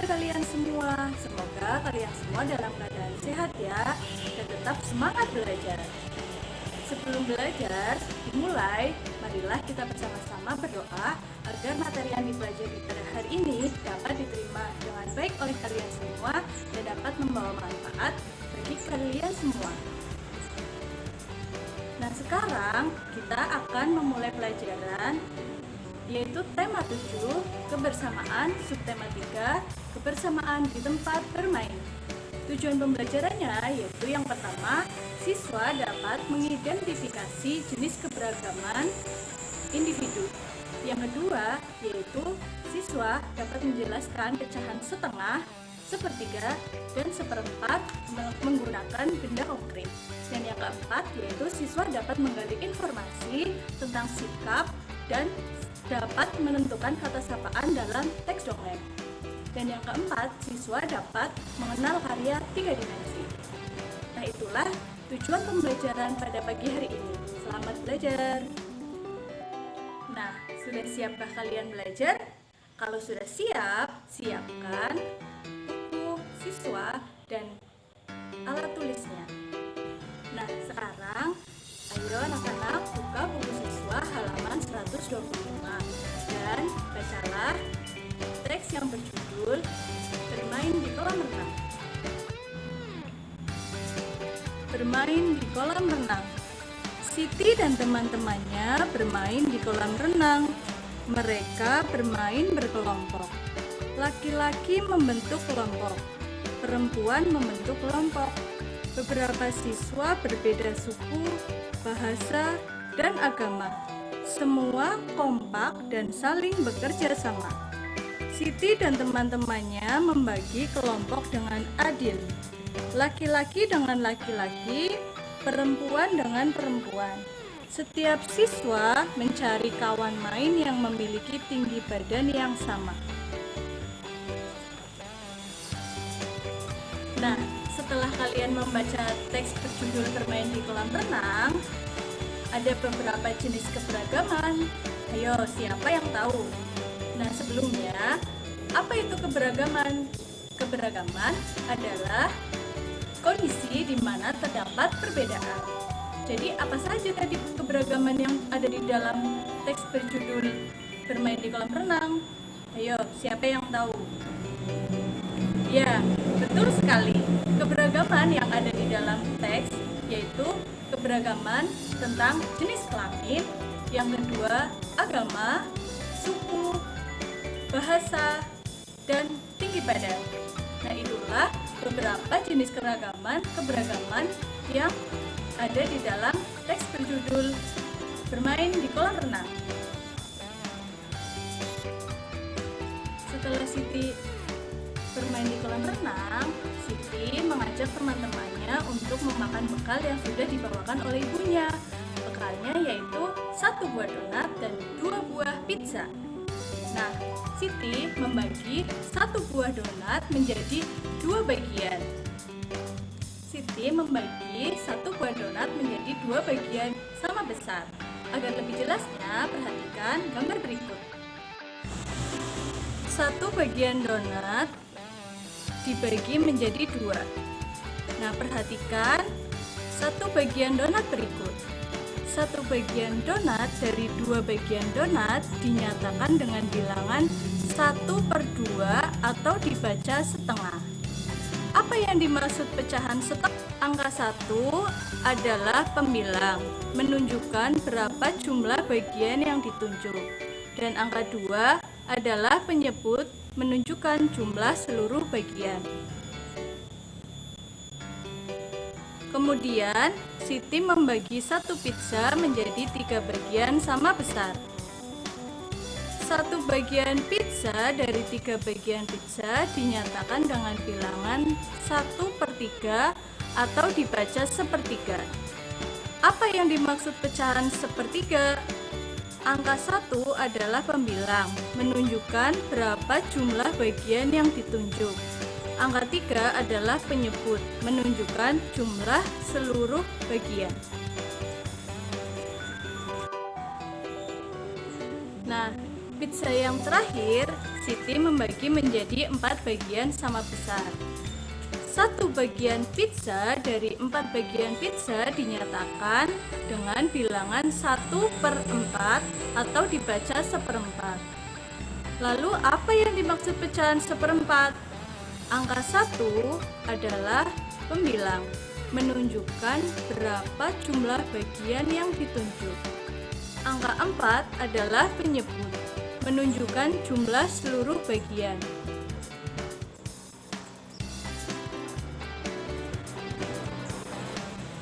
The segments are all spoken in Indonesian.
kalian semua. Semoga kalian semua dalam keadaan sehat ya, dan tetap semangat belajar. Sebelum belajar dimulai, marilah kita bersama-sama berdoa agar materi yang dipelajari pada hari ini dapat diterima dengan baik oleh kalian semua dan dapat membawa manfaat bagi kalian semua. Nah, sekarang kita akan memulai pelajaran yaitu tema 7, kebersamaan, subtema 3, kebersamaan di tempat bermain. Tujuan pembelajarannya yaitu yang pertama, siswa dapat mengidentifikasi jenis keberagaman individu. Yang kedua, yaitu siswa dapat menjelaskan pecahan setengah, sepertiga, dan seperempat menggunakan benda konkret. Dan yang keempat, yaitu siswa dapat menggali informasi tentang sikap dan dapat menentukan kata sapaan dalam teks dongeng. Dan yang keempat, siswa dapat mengenal karya 3 dimensi. Nah, itulah tujuan pembelajaran pada pagi hari ini. Selamat belajar. Nah, sudah siapkah kalian belajar? Kalau sudah siap, siapkan buku siswa dan alat tulisnya. Nah, sekarang ayo anak-anak buka buku siswa halaman 125 dan bacalah teks yang berjudul Bermain di Kolam Renang. Bermain di kolam renang. Siti dan teman-temannya bermain di kolam renang. Mereka bermain berkelompok. Laki-laki membentuk kelompok, perempuan membentuk kelompok. Beberapa siswa berbeda suku, bahasa, dan agama. Semua kompak dan saling bekerja sama. Siti dan teman-temannya membagi kelompok dengan adil. Laki-laki dengan laki-laki, perempuan dengan perempuan. Setiap siswa mencari kawan main yang memiliki tinggi badan yang sama. Nah, setelah kalian membaca teks berjudul Bermain di Kolam Renang, ada beberapa jenis keberagaman. Ayo, siapa yang tahu? Nah, sebelumnya, apa itu keberagaman? Keberagaman adalah kondisi di mana terdapat perbedaan. Jadi, apa saja tadi keberagaman yang ada di dalam teks berjudul Bermain di Kolam Renang? Ayo, siapa yang tahu? Ya, betul sekali. Keberagaman yang ada di dalam teks yaitu keberagaman tentang jenis kelamin, yang kedua agama, suku, bahasa, dan tinggi badan. Nah, itulah beberapa jenis keberagaman yang ada di dalam teks berjudul Bermain di Kolam Renang. Setelah Siti bermain di kolam renang, Siti mengajak teman-temannya untuk memakan bekal yang sudah dibawakan oleh ibunya. Bekalnya yaitu 1 buah donat dan 2 buah pizza. Nah, Siti membagi 1 buah donat menjadi 2 bagian. Siti membagi 1 buah donat menjadi 2 bagian sama besar. Agar lebih jelasnya, perhatikan gambar berikut. 1 bagian donat dibagi menjadi 2. Nah, perhatikan 1 bagian donat berikut. 1 bagian donat dari 2 bagian donat dinyatakan dengan bilangan 1/2 atau dibaca setengah. Apa yang dimaksud pecahan setengah? Angka 1 adalah pembilang, menunjukkan berapa jumlah bagian yang ditunjuk. Dan angka 2 adalah penyebut, menunjukkan jumlah seluruh bagian. Kemudian, Siti membagi 1 pizza menjadi 3 bagian sama besar. 1 bagian pizza dari 3 bagian pizza dinyatakan dengan bilangan 1/3 atau dibaca sepertiga. Apa yang dimaksud pecahan sepertiga? Angka 1 adalah pembilang, menunjukkan berapa jumlah bagian yang ditunjuk. Angka 3 adalah penyebut, menunjukkan jumlah seluruh bagian. Nah, Pizza yang terakhir, Siti membagi menjadi 4 bagian sama besar. Satu bagian pizza dari 4 bagian pizza dinyatakan dengan bilangan 1/4 atau dibaca 1/4. Lalu apa yang dimaksud pecahan 1/4? Angka 1 adalah pembilang, menunjukkan berapa jumlah bagian yang ditunjuk. Angka 4 adalah penyebut, menunjukkan jumlah seluruh bagian.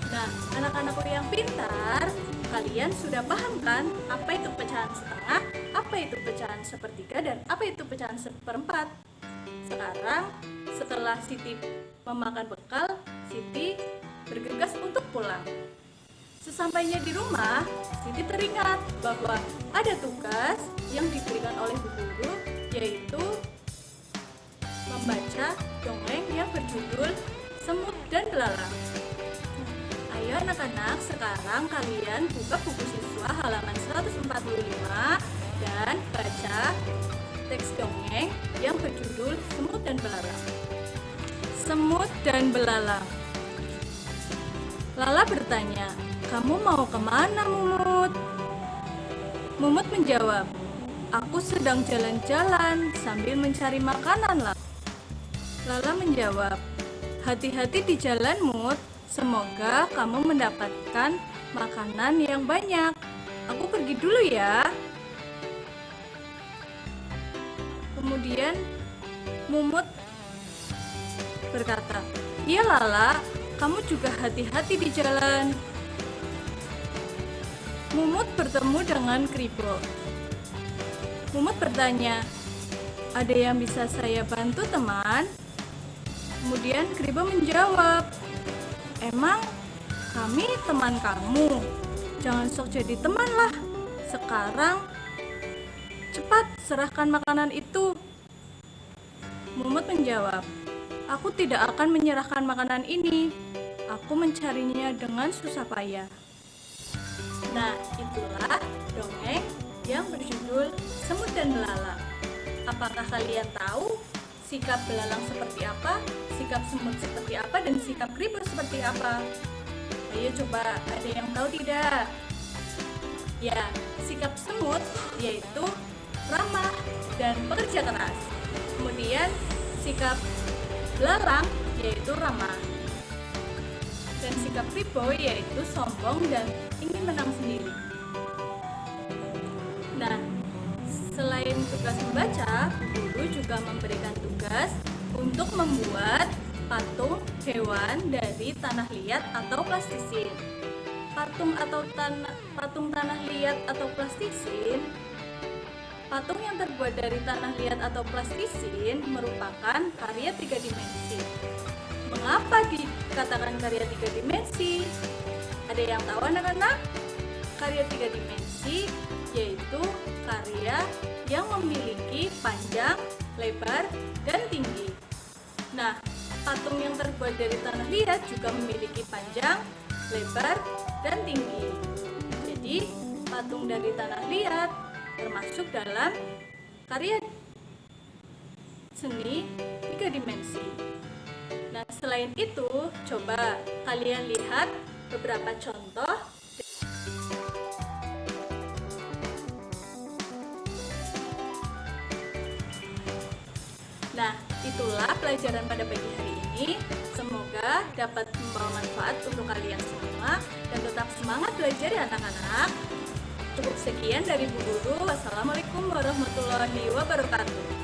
Nah, anak-anakku yang pintar, kalian sudah paham kan apa itu pecahan setengah, apa itu pecahan sepertiga, dan apa itu pecahan 1/4? Sekarang, setelah Siti memakan bekal, Siti bergegas untuk pulang. Sesampainya di rumah, Siti teringat bahwa ada tugas yang diberikan oleh Bu Guru, yaitu membaca dongeng yang berjudul Semut dan Belalang. Ayo anak-anak, sekarang kalian buka buku siswa halaman 145 dan baca teks dongeng yang berjudul Semut dan Belalang. Semut dan Belalang. Lala bertanya, "Kamu mau kemana, Mumut?" Mumut menjawab, "Aku sedang jalan-jalan sambil mencari makanan lah." Lala menjawab, "Hati-hati di jalan, Mut. Semoga kamu mendapatkan makanan yang banyak. Aku pergi dulu ya." Kemudian Mumut berkata, "Iya Lala, kamu juga hati-hati di jalan." Mumut bertemu dengan Kribo. Mumut bertanya, "Ada yang bisa saya bantu, teman?" Kemudian Kribo menjawab, "Emang kami teman kamu? Jangan sok jadi teman lah. Sekarang cepat serahkan makanan itu." Mumut menjawab, "Aku tidak akan menyerahkan makanan ini. Aku mencarinya dengan susah payah." Nah, itulah dongeng yang berjudul Semut dan Belalang. Apakah kalian tahu sikap belalang seperti apa, sikap semut seperti apa, dan sikap kribo seperti apa? Ayo coba, ada yang tahu tidak? Ya, sikap semut yaitu ramah dan bekerja keras. Kemudian sikap belalang yaitu ramah. Dan sikap kribo yaitu sombong dan ingin menang sendiri. Nah, selain tugas membaca, guru juga memberikan tugas untuk membuat patung hewan dari tanah liat atau plastisin. Patung tanah liat atau plastisin. Patung yang terbuat dari tanah liat atau plastisin merupakan karya 3 dimensi. Mengapa dikatakan karya 3 dimensi? Ada yang tahu anak-anak? Karya 3 dimensi yaitu karya yang memiliki panjang, lebar, dan tinggi. Nah, patung yang terbuat dari tanah liat juga memiliki panjang, lebar, dan tinggi. Jadi, patung dari tanah liat termasuk dalam karya seni 3 dimensi. Nah, selain itu, coba kalian lihat beberapa contoh. Nah, itulah pelajaran pada pagi hari ini. Semoga dapat membawa manfaat untuk kalian semua dan tetap semangat belajar ya anak-anak. Cukup sekian dari Bu Guru. Wassalamualaikum warahmatullahi wabarakatuh.